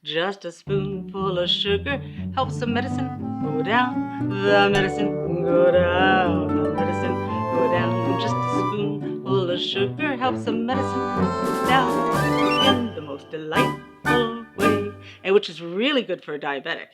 Just a spoonful of sugar helps the medicine go down. The medicine go down. The medicine go down. Just a spoonful of sugar helps the medicine go down in the most delightful way, and which is really good for a diabetic.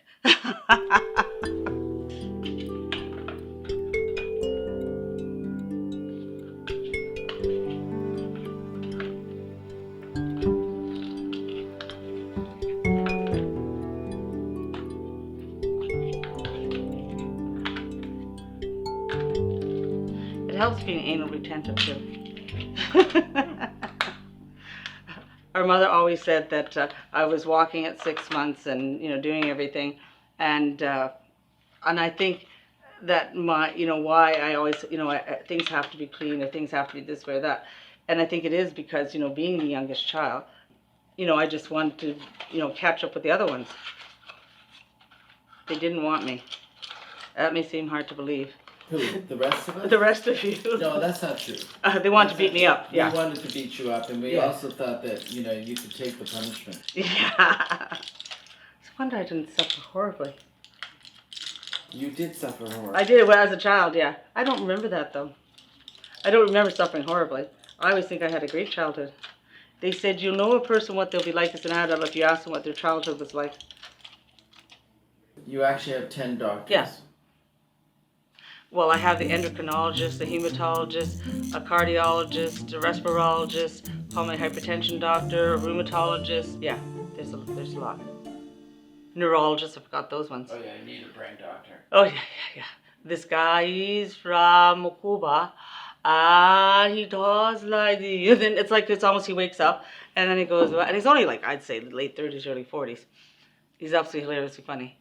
It helps being anal retentive too. Our mother always said that I was walking at 6 months and doing everything, and I think that why I always things have to be clean or things have to be this way or that, and I think it is because being the youngest child, I just wanted to catch up with the other ones. They didn't want me. That may seem hard to believe. Who? The rest of us? The rest of you. No, that's not true. They wanted to beat me up. Yeah. We wanted to beat you up, and we also thought that you could take the punishment. Yeah. It's a wonder I didn't suffer horribly. You did suffer horribly. I did as a child. Yeah. I don't remember that though. I don't remember suffering horribly. I always think I had a great childhood. They said you'll know a person what they'll be like as an adult if you ask them what their childhood was like. You actually have 10 doctors. Yes. Well, I have the endocrinologist, the hematologist, a cardiologist, a respirologist, pulmonary hypertension doctor, a rheumatologist. Yeah, there's a lot. Neurologist, I forgot those ones. Oh yeah, you need a brain doctor. Oh yeah. This guy is from Cuba. He does like the. And then it's almost he wakes up and then he goes, and he's only like I'd say late 30s, early 40s. He's absolutely hilariously funny.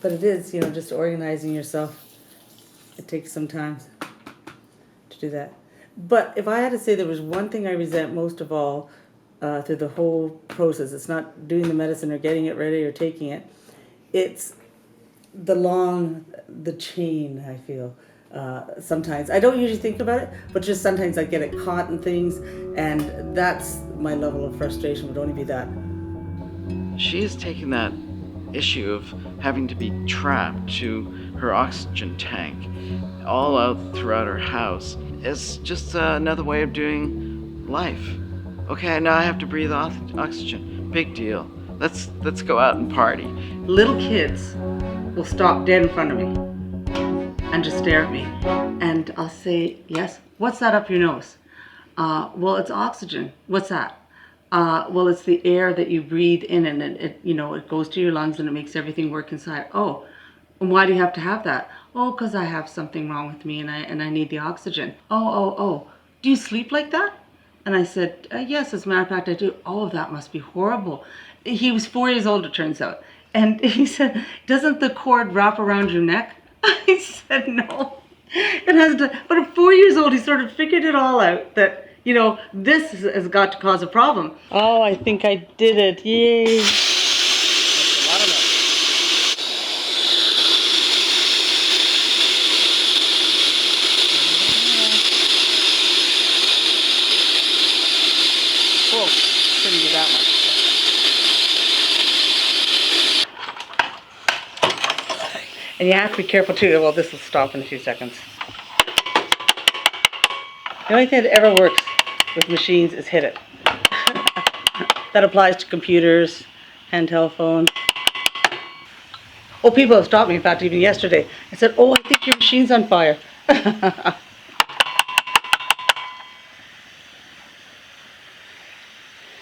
But it is, just organizing yourself. It takes some time to do that. But if I had to say there was one thing I resent most of all through the whole process, it's not doing the medicine or getting it ready or taking it. It's the chain, I feel. Sometimes. I don't usually think about it, but just sometimes I get it caught in things, and that's my level of frustration would only be that. She has taken that issue of having to be trapped to her oxygen tank all out throughout her house as just another way of doing life. Okay, now I have to breathe oxygen. Big deal. Let's go out and party. Little kids will stop dead in front of me and just stare at me, and I'll say, yes, what's that up your nose? Well, it's oxygen. What's that? Well, it's the air that you breathe in, and it goes to your lungs and it makes everything work inside. Oh, and why do you have to have that? Oh, because I have something wrong with me and I need the oxygen. Oh. Do you sleep like that? And I said, yes, as a matter of fact, I do. Oh, that must be horrible. He was 4 years old, it turns out. And he said, doesn't the cord wrap around your neck? I said, no. It has to. But at 4 years old, he sort of figured it all out that, this has got to cause a problem. Oh, I think I did it. Yay. That's a lot of milk. Cool. Shouldn't be that much. And you have to be careful too. Well, this will stop in a few seconds. The only thing that ever works with machines is hit it. That applies to computers and telephones. Oh, people have stopped me, in fact, even yesterday. I said, oh, I think your machine's on fire.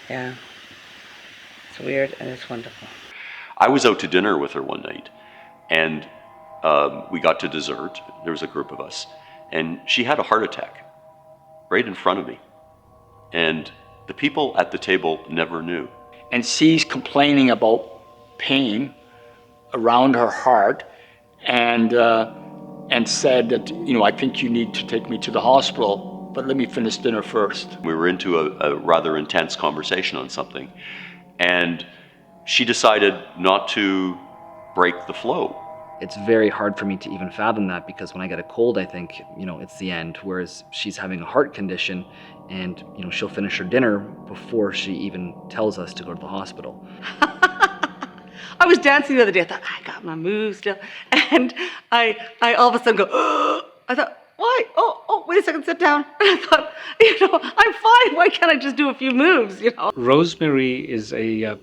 Yeah. It's weird and it's wonderful. I was out to dinner with her one night, and we got to dessert. There was a group of us, and she had a heart attack right in front of me. And the people at the table never knew. And she's complaining about pain around her heart, and said that, I think you need to take me to the hospital, but let me finish dinner first. We were into a rather intense conversation on something, and she decided not to break the flow. It's very hard for me to even fathom that, because when I get a cold, I think, it's the end. Whereas she's having a heart condition, and, she'll finish her dinner before she even tells us to go to the hospital. I was dancing the other day. I thought, I got my moves still. And I all of a sudden go, I thought, why? Oh, wait a second, sit down. And I thought, I'm fine. Why can't I just do a few moves, Rosemary is a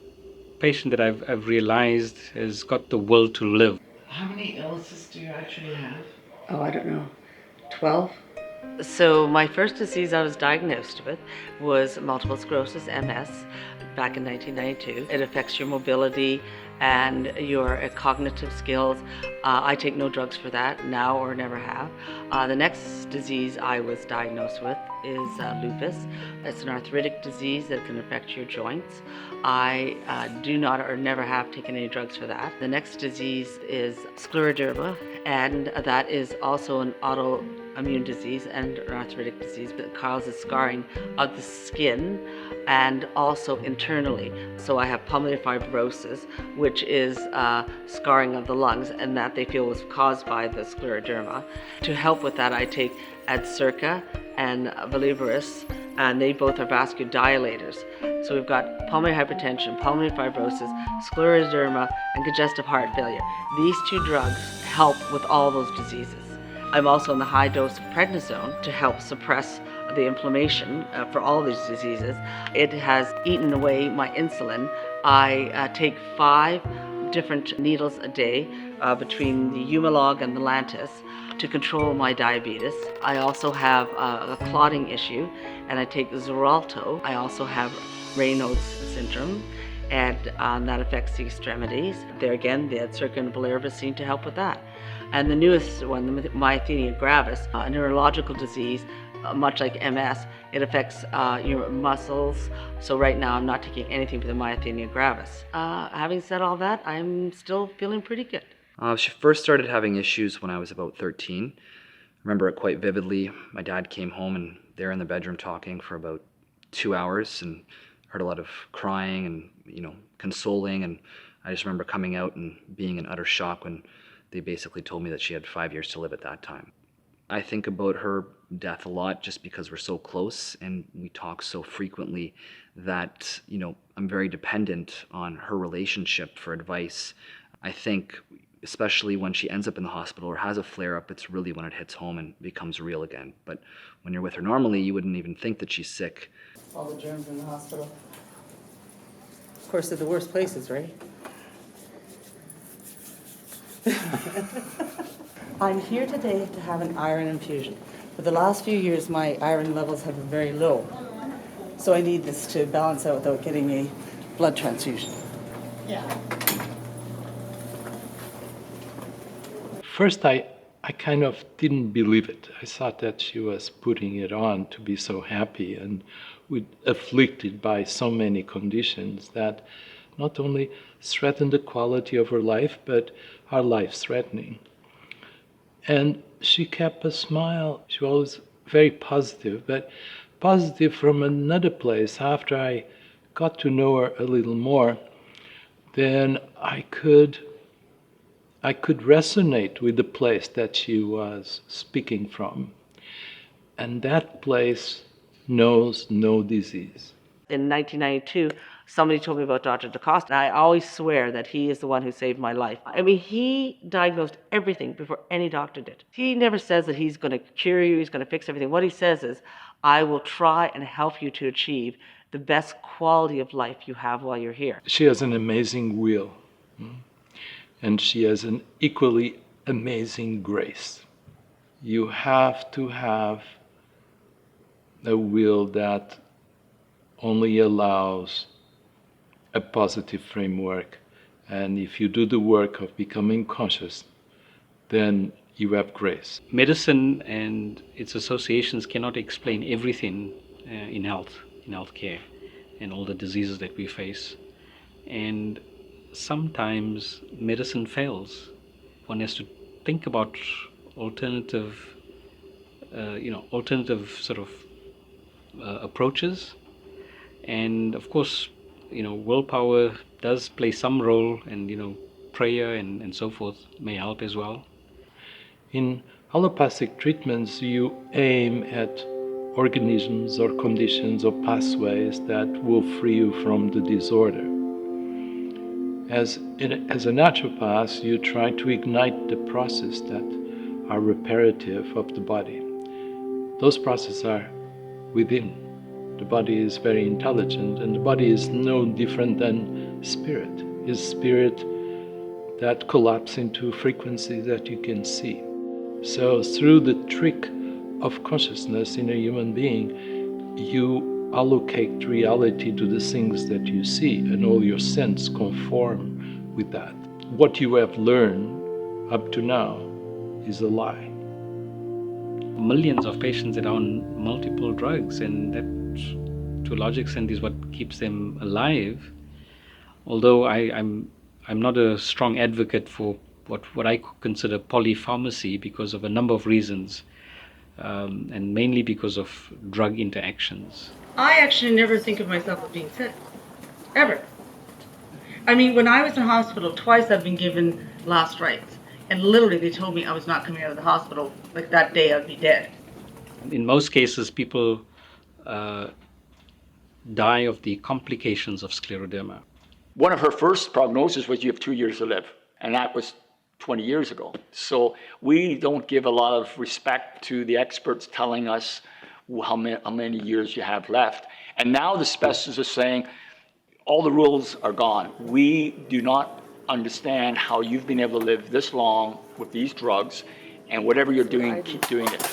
patient that I've realized has got the will to live. How many illnesses do you actually have? Oh, I don't know, 12? So my first disease I was diagnosed with was multiple sclerosis, MS, back in 1992. It affects your mobility and your cognitive skills. I take no drugs for that now or never have. The next disease I was diagnosed with is lupus. It's an arthritic disease that can affect your joints. I do not or never have taken any drugs for that. The next disease is scleroderma, and that is also an autoimmune disease and an arthritic disease that causes scarring of the skin and also internally. So I have pulmonary fibrosis, which is scarring of the lungs, and that they feel was caused by the scleroderma. To help with that, I take Adcirca and Valivorous, and they both are vasodilators. So we've got pulmonary hypertension, pulmonary fibrosis, scleroderma, and congestive heart failure. These 2 drugs help with all those diseases. I'm also on the high dose of prednisone to help suppress the inflammation for all these diseases. It has eaten away my insulin. I take 5 different needles a day between the Humalog and the Lantus to control my diabetes. I also have a clotting issue, and I take Xarelto. I also have Raynaud's syndrome, and that affects the extremities. There again, the Adcirca and Valivorous seem to help with that. And the newest one, the myasthenia gravis, a neurological disease, much like MS, it affects your muscles. So right now I'm not taking anything for the myasthenia gravis. Having said all that, I'm still feeling pretty good. She first started having issues when I was about 13. I remember it quite vividly. My dad came home, and they're in the bedroom talking for about 2 hours, and heard a lot of crying and, consoling. And I just remember coming out and being in utter shock when they basically told me that she had 5 years to live at that time. I think about her death a lot just because we're so close and we talk so frequently that, I'm very dependent on her relationship for advice. I think, especially when she ends up in the hospital or has a flare-up, it's really when it hits home and becomes real again. But when you're with her normally, you wouldn't even think that she's sick. All the germs in the hospital. Of course, they're the worst places, right? I'm here today to have an iron infusion. For the last few years, my iron levels have been very low. So I need this to balance out without getting a blood transfusion. First, I kind of didn't believe it. I thought that she was putting it on to be so happy and afflicted by so many conditions that not only threatened the quality of her life, but are life-threatening. And she kept a smile. She was very positive, but positive from another place. After I got to know her a little more, then I could resonate with the place that she was speaking from. And that place knows no disease. In 1992, somebody told me about Dr. DaCosta, and I always swear that he is the one who saved my life. I mean, he diagnosed everything before any doctor did. He never says that he's going to cure you, he's going to fix everything. What he says is, I will try and help you to achieve the best quality of life you have while you're here. She has an amazing will. And she has an equally amazing grace. You have to have a will that only allows a positive framework. And if you do the work of becoming conscious, then you have grace. Medicine and its associations cannot explain everything in healthcare, and all the diseases that we face. And sometimes medicine fails. One has to think about alternative sort of approaches. And of course, willpower does play some role, and prayer and so forth may help as well? In allopathic treatments, you aim at organisms or conditions or pathways that will free you from the disorder. As a naturopath, you try to ignite the processes that are reparative of the body. Those processes are within. The body is very intelligent, and the body is no different than spirit. It's spirit that collapses into frequencies that you can see. So through the trick of consciousness in a human being, you allocate reality to the things that you see, and all your senses conform with that. What you have learned up to now is a lie. Millions of patients that are on multiple drugs, and that to a large extent is what keeps them alive. Although I'm not a strong advocate for what I consider polypharmacy because of a number of reasons, and mainly because of drug interactions. I actually never think of myself as being sick, ever. I mean, when I was in hospital, twice I've been given last rites. And literally they told me I was not coming out of the hospital, like that day I'd be dead. In most cases, people die of the complications of scleroderma. One of her first prognoses was you have 2 years to live, and that was 20 years ago. So we don't give a lot of respect to the experts telling us how many years you have left. And now the specialists are saying all the rules are gone. We do not understand how you've been able to live this long with these drugs, and whatever you're doing, keep doing it.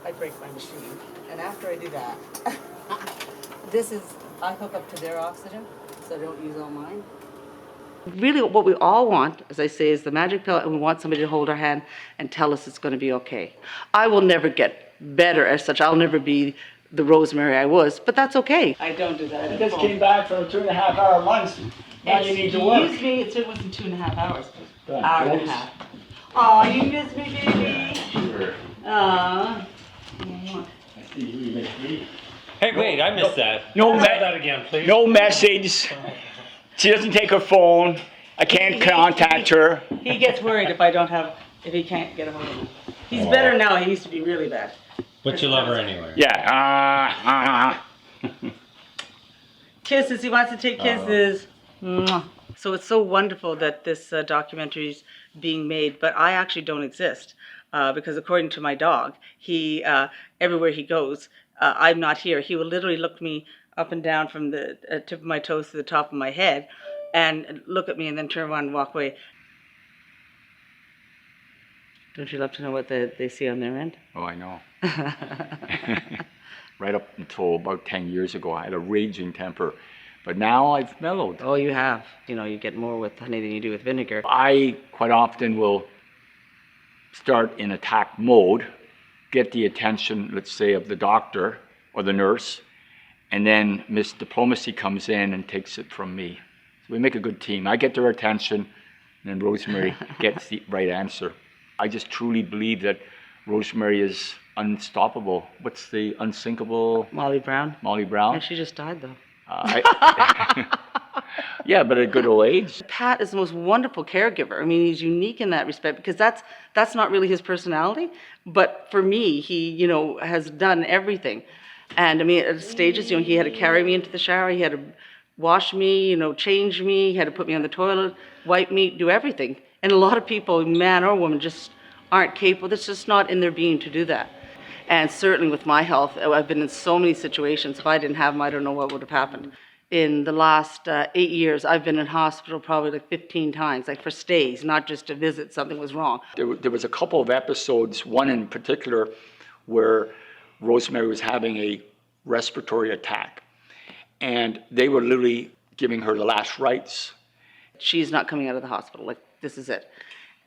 I break my machine, and after I do that, I hook up to their oxygen, so I don't use all mine. Really what we all want, as I say, is the magic pill, and we want somebody to hold our hand and tell us it's going to be okay. I will never get better as such. I'll never be the Rosemary I was, but that's okay. I don't do that. You just came back from a 2.5-hour lunch. Now you need to work. Excuse me, it wasn't 2.5 hours. Done. Hour and a half. Aw, you miss me, baby. Sure. Aw. I see you miss me. Hey, wait, I missed that. No, Say that again, please. no message. She doesn't take her phone. I can't contact her. He gets worried if he can't get a hold of him. He's better now. He used to be really bad. But you love her anyway. Yeah. Kisses. He wants to take kisses. Mwah. So it's so wonderful that this documentary is being made, but I actually don't exist because according to my dog, he everywhere he goes, I'm not here. He will literally look me up and down from the tip of my toes to the top of my head and look at me and then turn around and walk away. Don't you love to know what they see on their end? Oh, I know. Right up until about 10 years ago, I had a raging temper. But now I've mellowed. Oh, you have. You know, you get more with honey than you do with vinegar. I quite often will start in attack mode, get the attention, let's say, of the doctor or the nurse, and then Miss Diplomacy comes in and takes it from me. So we make a good team. I get their attention, and then Rosemary gets the right answer. I just truly believe that Rosemary is unstoppable. What's the unsinkable? Molly Brown. Molly Brown. Yeah, she just died, though. Yeah, but at a good old age. Pat is the most wonderful caregiver. I mean, he's unique in that respect because that's not really his personality. But for me, he, has done everything. And I mean, at stages, he had to carry me into the shower. He had to wash me, change me. He had to put me on the toilet, wipe me, do everything. And a lot of people, man or woman, just aren't capable. It's just not in their being to do that. And certainly with my health, I've been in so many situations. If I didn't have them, I don't know what would have happened. In the last 8 years, I've been in hospital probably like 15 times, like for stays, not just to visit something was wrong. There was a couple of episodes, one in particular, where Rosemary was having a respiratory attack. And they were literally giving her the last rites. She's not coming out of the hospital, like this is it.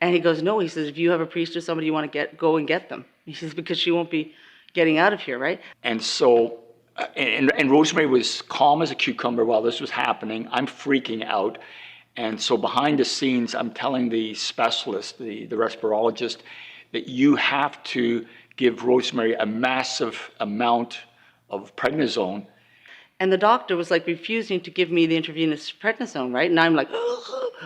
And he goes, no, he says, if you have a priest or somebody you want to go and get them. He says, because she won't be getting out of here, right? And so, and Rosemary was calm as a cucumber while this was happening. I'm freaking out. And so behind the scenes, I'm telling the specialist, the respirologist, that you have to give Rosemary a massive amount of prednisone. And the doctor was like refusing to give me the intravenous prednisone, right? And I'm like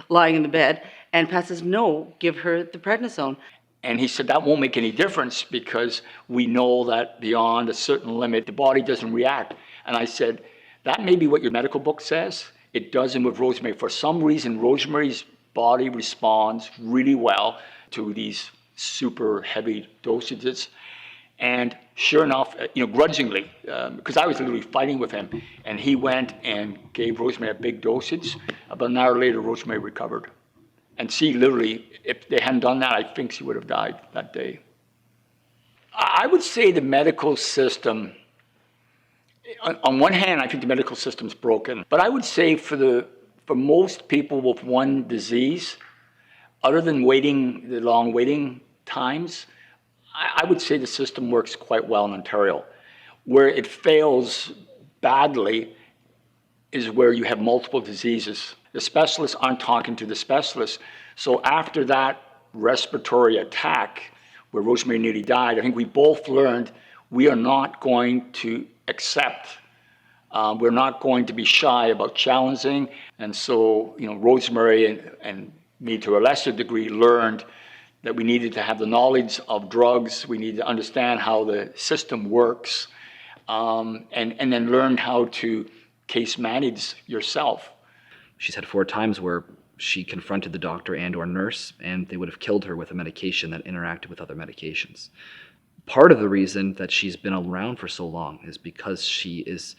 lying in the bed. And Pat says, no, give her the prednisone. And he said, that won't make any difference because we know that beyond a certain limit, the body doesn't react. And I said, that may be what your medical book says. It doesn't with Rosemary. For some reason, Rosemary's body responds really well to these super heavy dosages. And sure enough, grudgingly, because I was literally fighting with him, and he went and gave Rosemary a big dosage. About an hour later, Rosemary recovered. And she literally, if they hadn't done that, I think she would have died that day. I would say the medical system, on one hand, I think the medical system's broken. But I would say for most people with one disease, other than the long waiting times, I would say the system works quite well in Ontario. Where it fails badly is where you have multiple diseases. The specialists aren't talking to the specialists. So after that respiratory attack, where Rosemary nearly died, I think we both learned we are not going to accept, we're not going to be shy about challenging. And so, Rosemary and me to a lesser degree learned that we needed to have the knowledge of drugs, we needed to understand how the system works, and then learn how to case manage yourself. She's had 4 times where she confronted the doctor and or nurse, and they would have killed her with a medication that interacted with other medications. Part of the reason that she's been around for so long is because she is,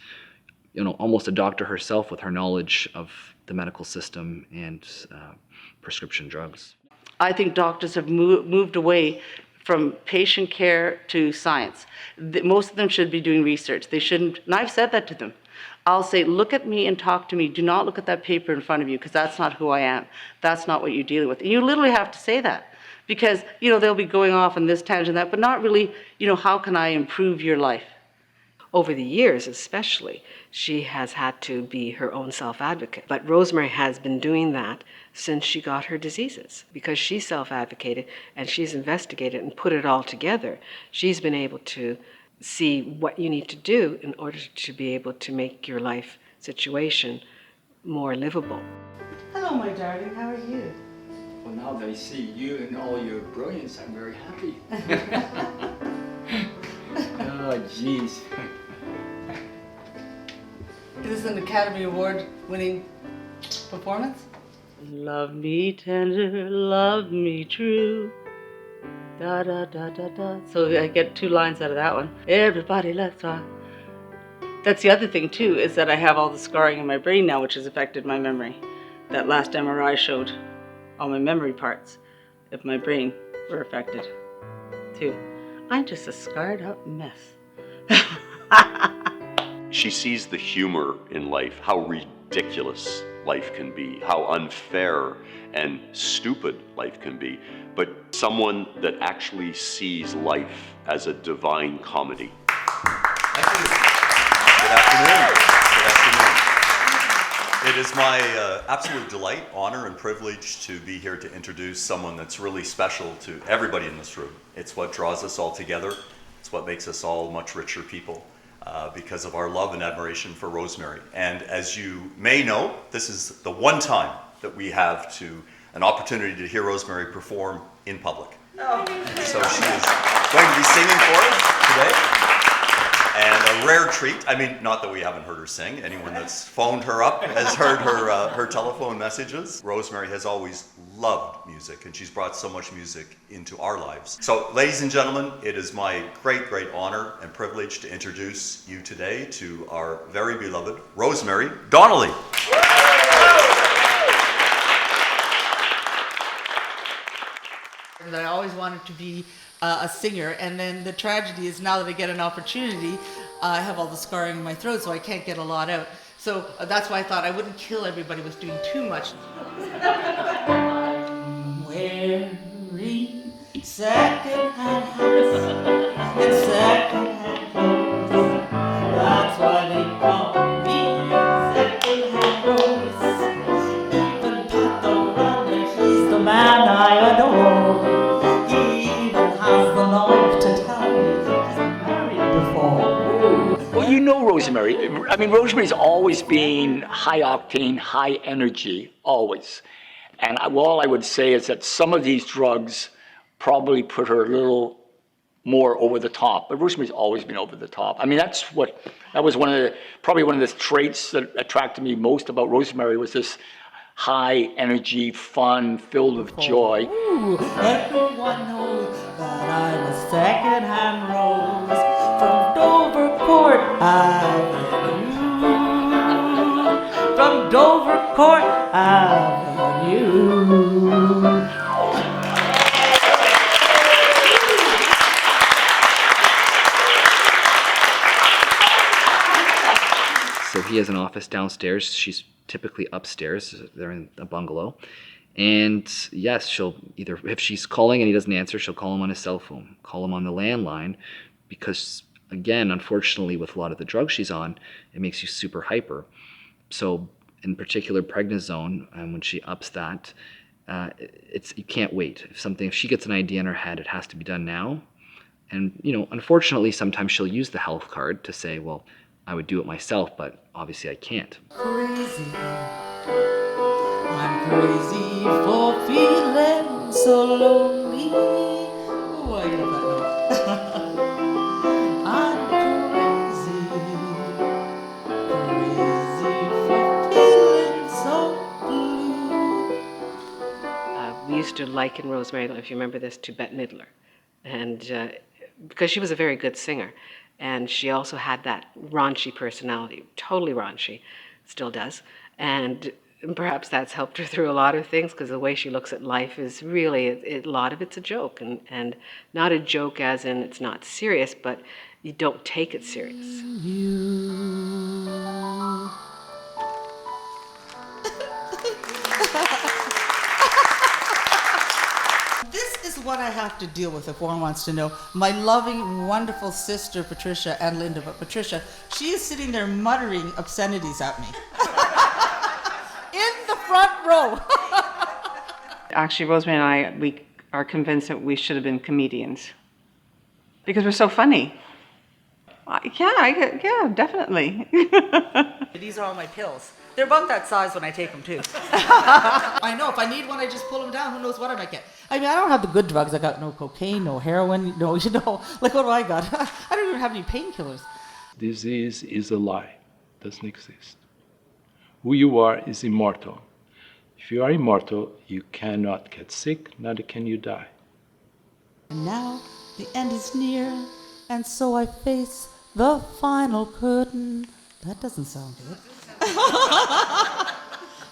almost a doctor herself with her knowledge of the medical system and prescription drugs. I think doctors have moved away from patient care to science. Most of them should be doing research. They shouldn't, and I've said that to them. I'll say, look at me and talk to me. Do not look at that paper in front of you, because that's not who I am. That's not what you're dealing with. And you literally have to say that, because, they'll be going off on this tangent, that, but not really, how can I improve your life? Over the years especially, she has had to be her own self-advocate. But Rosemary has been doing that since she got her diseases. Because she self-advocated and she's investigated and put it all together, she's been able to see what you need to do in order to be able to make your life situation more livable. Hello, my darling. How are you? Well, now that I see you and all your brilliance, I'm very happy. Oh, jeez. Is this an Academy Award winning performance? Love me tender, love me true. Da da da da da. So I get 2 lines out of that one. Everybody, let's rock. That's the other thing too, is that I have all the scarring in my brain now, which has affected my memory. That last MRI showed all my memory parts of my brain were affected too. I'm just a scarred up mess. She sees the humor in life, how ridiculous life can be, how unfair and stupid life can be, but someone that actually sees life as a divine comedy. Thank you. Good afternoon. Good afternoon. It is my absolute delight, honor, and privilege to be here to introduce someone that's really special to everybody in this room. It's what draws us all together. It's what makes us all much richer people. Because of our love and admiration for Rosemary. And as you may know, this is the one time that we have an opportunity to hear Rosemary perform in public. Oh. So she is going to be singing for us today. And a rare treat, not that we haven't heard her sing, anyone that's phoned her up has heard her telephone messages. Rosemary has always loved music, and she's brought so much music into our lives. So, ladies and gentlemen, it is my great, great honor and privilege to introduce you today to our very beloved Rosemary Donnelly. That I always wanted to be a singer, and then the tragedy is now that I get an opportunity, I have all the scarring in my throat, so I can't get a lot out. So that's why I thought I wouldn't kill everybody with doing too much. Wearing second-hand hats and second-hand clothes. That's why they call me second-hand Rose. Even Pat the Runner, he's the man I adore. He even has the nerve to tell me he's married before. Well, Rosemary. Rosemary's always been high octane, high energy, always. And all I would say is that some of these drugs probably put her a little more over the top. But Rosemary's always been over the top. I mean, that was probably one of the traits that attracted me most about Rosemary, was this high energy, fun, filled with joy. Ooh, everyone knows that I'm a second-hand rose from Dovercourt Avenue. From Dovercourt Avenue. So he has an office downstairs. She's typically upstairs. They're in a bungalow. And yes, she'll either, if she's calling and he doesn't answer, she'll call him on his cell phone, call him on the landline, because again, unfortunately, with a lot of the drugs she's on, it makes you super hyper. So in particular, prednisone, when she ups that, you can't wait. If she gets an idea in her head, it has to be done now. And, unfortunately, sometimes she'll use the health card to say, well, I would do it myself, but obviously I can't. Crazy. I'm crazy for feeling so lonely. Oh, I love that note. I'm crazy for feeling so blue. We used to liken Rosemary, I don't know if you remember this, to Bette Midler. And because she was a very good singer. And she also had that raunchy personality, totally raunchy, still does. And perhaps that's helped her through a lot of things, because the way she looks at life is really, a lot of it's a joke. And not a joke as in it's not serious, but you don't take it serious. This is what I have to deal with if one wants to know. My loving, wonderful sister, Patricia, and Linda, but Patricia, she is sitting there muttering obscenities at me. In the front row. Actually, Rosemary and I, we are convinced that we should have been comedians because we're so funny. Yeah, definitely. These are all my pills. They're about that size when I take them too. I know, if I need one, I just pull them down. Who knows what I might get. I mean, I don't have the good drugs. I got no cocaine, no heroin, no, like what do I got? I don't even have any painkillers. Disease is a lie. It doesn't exist. Who you are is immortal. If you are immortal, you cannot get sick, neither can you die. And now the end is near, and so I face the final curtain. That doesn't sound good.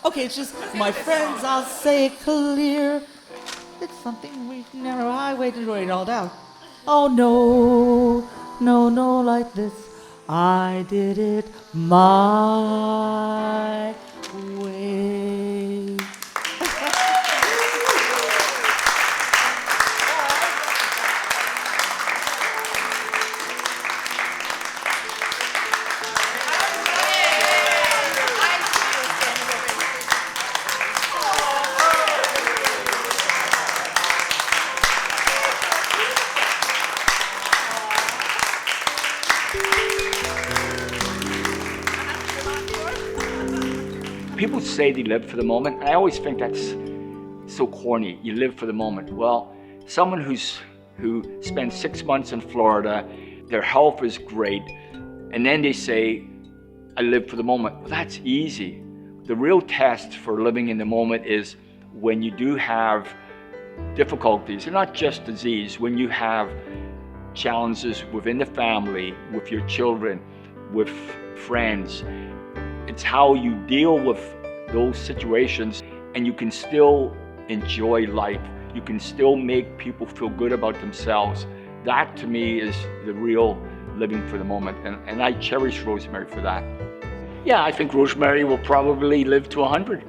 Okay, it's just, my friends, I'll say it clear. It's something we've never highwayed to it all down. Oh no, like this. I did it my way. People say they live for the moment, and I always think that's so corny. You live for the moment. Well, someone who spends 6 months in Florida, their health is great, and then they say, I live for the moment. Well, that's easy. The real test for living in the moment is when you do have difficulties, and not just disease, when you have challenges within the family, with your children, with friends. It's how you deal with those situations, and you can still enjoy life. You can still make people feel good about themselves. That, to me, is the real living for the moment, and I cherish Rosemary for that. Yeah, I think Rosemary will probably live to 100.